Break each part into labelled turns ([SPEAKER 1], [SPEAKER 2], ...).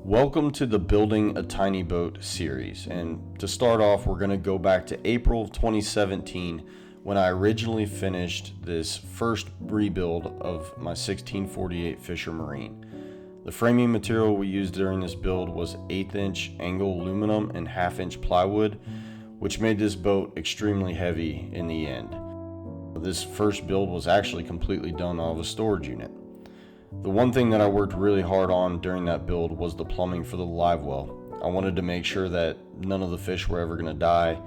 [SPEAKER 1] Welcome to the Building a Tiny Boat series, and to start off we're going to go back to April of 2017 when I originally finished this first rebuild of my 1648 Fisher Marine. The framing material we used during this build was 1/8 inch angle aluminum and 1/2 inch plywood, which made this boat extremely heavy in the end. This first build was actually completely done out of a storage unit. The one thing that I worked really hard on during that build was the plumbing for the live well. I wanted to make sure that none of the fish were ever going to die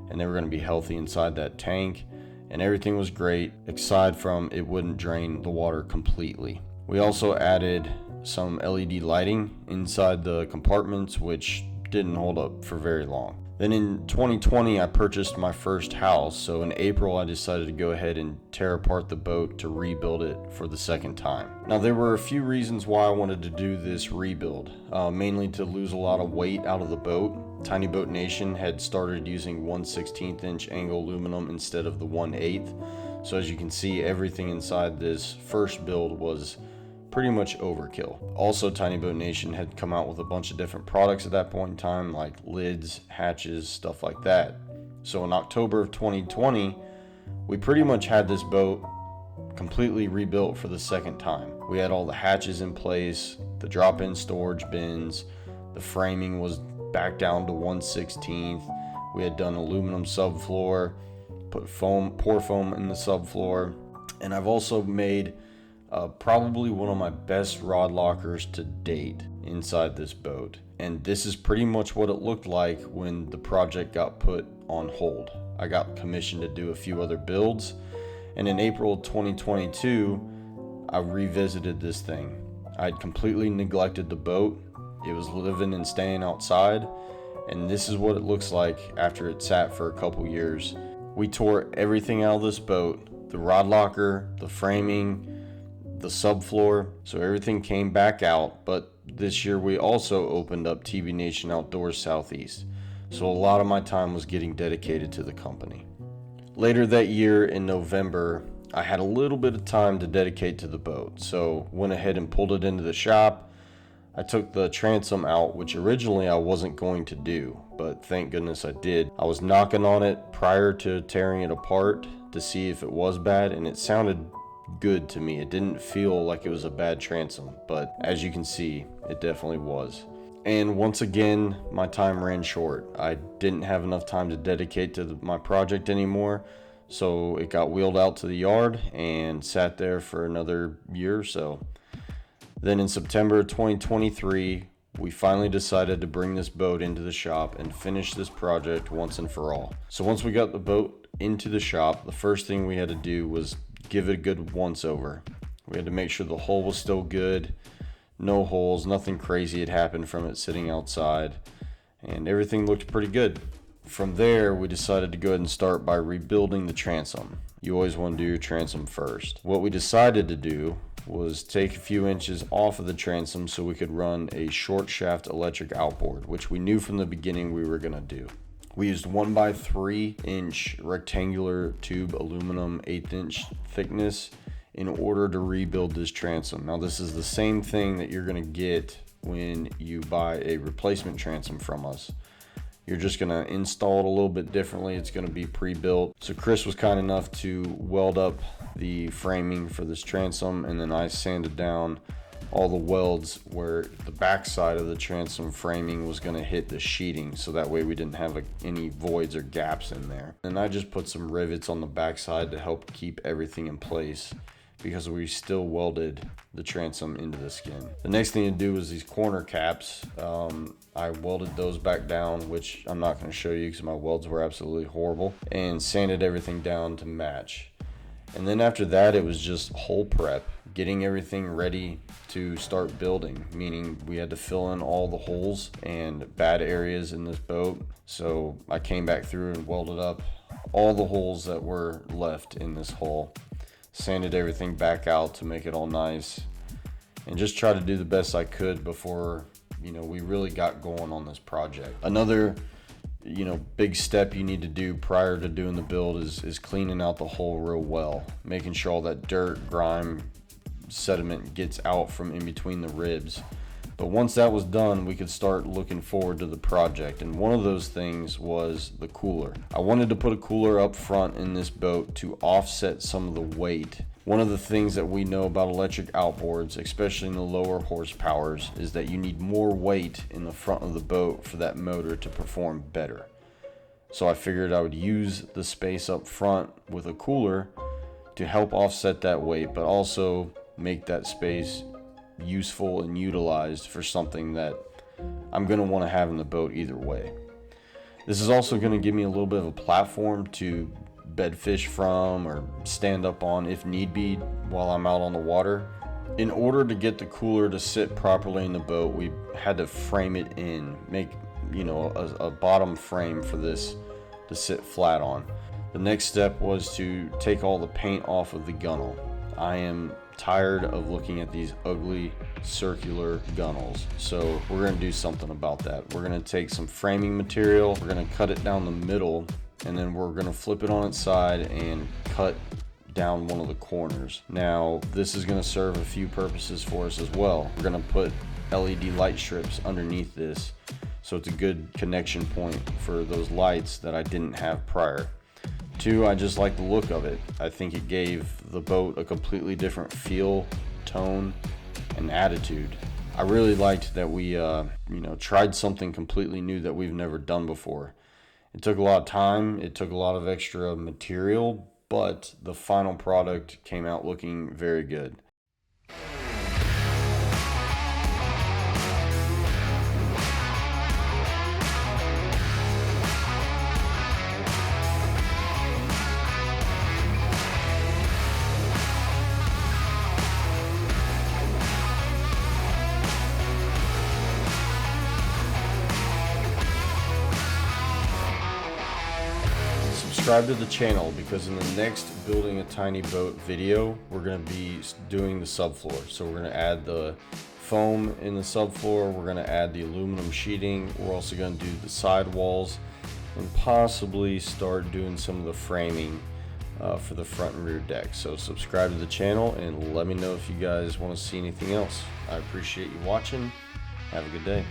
[SPEAKER 1] and they were going to be healthy inside that tank, and everything was great aside from it wouldn't drain the water completely. We also added some LED lighting inside the compartments, which didn't hold up for very long. Then in 2020 I purchased my first house, so in April I decided to go ahead and tear apart the boat to rebuild it for the second time. Now there were a few reasons why I wanted to do this rebuild, mainly to lose a lot of weight out of the boat. Tiny Boat Nation had started using 1/16 inch angle aluminum instead of the 1/8, so as you can see, everything inside this first build was pretty much overkill. Also, Tiny Boat Nation had come out with a bunch of different products at that point in time, like lids, hatches, stuff like that. So in October of 2020, we pretty much had this boat completely rebuilt for the second time. We had all the hatches in place, the drop-in storage bins, the framing was back down to 1/16. We had done aluminum subfloor, put pour foam in the subfloor, and I've also made probably one of my best rod lockers to date inside this boat. And this is pretty much what it looked like when the project got put on hold. I got commissioned to do a few other builds, and in April 2022 I revisited this thing. I'd completely neglected the boat. It was living and staying outside, and this is what it looks like after it sat for a couple years. We tore everything out of this boat, the rod locker, the framing, the subfloor, so everything came back out. But this year we also opened up TB Nation Outdoors Southeast, so a lot of my time was getting dedicated to the company. Later that year in November, I had a little bit of time to dedicate to the boat, so went ahead and pulled it into the shop. I took the transom out, which originally I wasn't going to do, but thank goodness I did. I was knocking on it prior to tearing it apart to see if it was bad, and it sounded good to me. It didn't feel like it was a bad transom, but as you can see, it definitely was. And once again, my time ran short. I didn't have enough time to dedicate to my project anymore, so it got wheeled out to the yard and sat there for another year or so. Then in September 2023, we finally decided to bring this boat into the shop and finish this project once and for all. So once we got the boat into the shop, the first thing we had to do was give it a good once over. We had to make sure the hull was still good, no holes, nothing crazy had happened from it sitting outside, and everything looked pretty good. From there, we decided to go ahead and start by rebuilding the transom. You always want to do your transom first. What we decided to do was take a few inches off of the transom so we could run a short shaft electric outboard, which we knew from the beginning we were going to do. We used 1x3 inch rectangular tube aluminum 1/8 inch thickness in order to rebuild this transom. Now this is the same thing that you're going to get when you buy a replacement transom from us. You're just going to install it a little bit differently. It's going to be pre-built. So Chris was kind enough to weld up the framing for this transom, and then I sanded down all the welds where the back side of the transom framing was going to hit the sheeting, so that way we didn't have any voids or gaps in there. And I just put some rivets on the back side to help keep everything in place, because we still welded the transom into the skin. The next thing to do was these corner caps. I welded those back down, which I'm not going to show you because my welds were absolutely horrible, and sanded everything down to match. And then after that, it was just hole prep, getting everything ready to start building, meaning we had to fill in all the holes and bad areas in this boat. So I came back through and welded up all the holes that were left in this hull, sanded everything back out to make it all nice, and just tried to do the best I could before, we really got going on this project. Another big step you need to do prior to doing the build is cleaning out the hull real well, making sure all that dirt, grime, sediment gets out from in between the ribs. But once that was done, we could start looking forward to the project. And one of those things was the cooler. I wanted to put a cooler up front in this boat to offset some of the weight. One of the things that we know about electric outboards, especially in the lower horsepowers, is that you need more weight in the front of the boat for that motor to perform better. So I figured I would use the space up front with a cooler to help offset that weight, but also make that space useful and utilized for something that I'm going to want to have in the boat either way. This is also going to give me a little bit of a platform to bed fish from or stand up on if need be while I'm out on the water. In order to get the cooler to sit properly in the boat, we had to frame it in, make a bottom frame for this to sit flat on. The next step was to take all the paint off of the gunnel. I am tired of looking at these ugly circular gunnels, so we're going to do something about that. We're going to take some framing material, we're going to cut it down the middle, and then we're going to flip it on its side and cut down one of the corners. Now this is going to serve a few purposes for us as well. We're going to put LED light strips underneath this, so it's a good connection point for those lights that I didn't have prior. Two, I just like the look of it. I think it gave the boat a completely different feel, tone, and attitude. I really liked that we tried something completely new that we've never done before. It took a lot of time, it took a lot of extra material, but the final product came out looking very good. Subscribe to the channel because in the next building a tiny boat video, we're going to be doing the subfloor. So we're going to add the foam in the subfloor, we're going to add the aluminum sheeting, we're also going to do the side walls, and possibly start doing some of the framing for the front and rear deck. So subscribe to the channel and let me know if you guys want to see anything else. I appreciate you watching. Have a good day.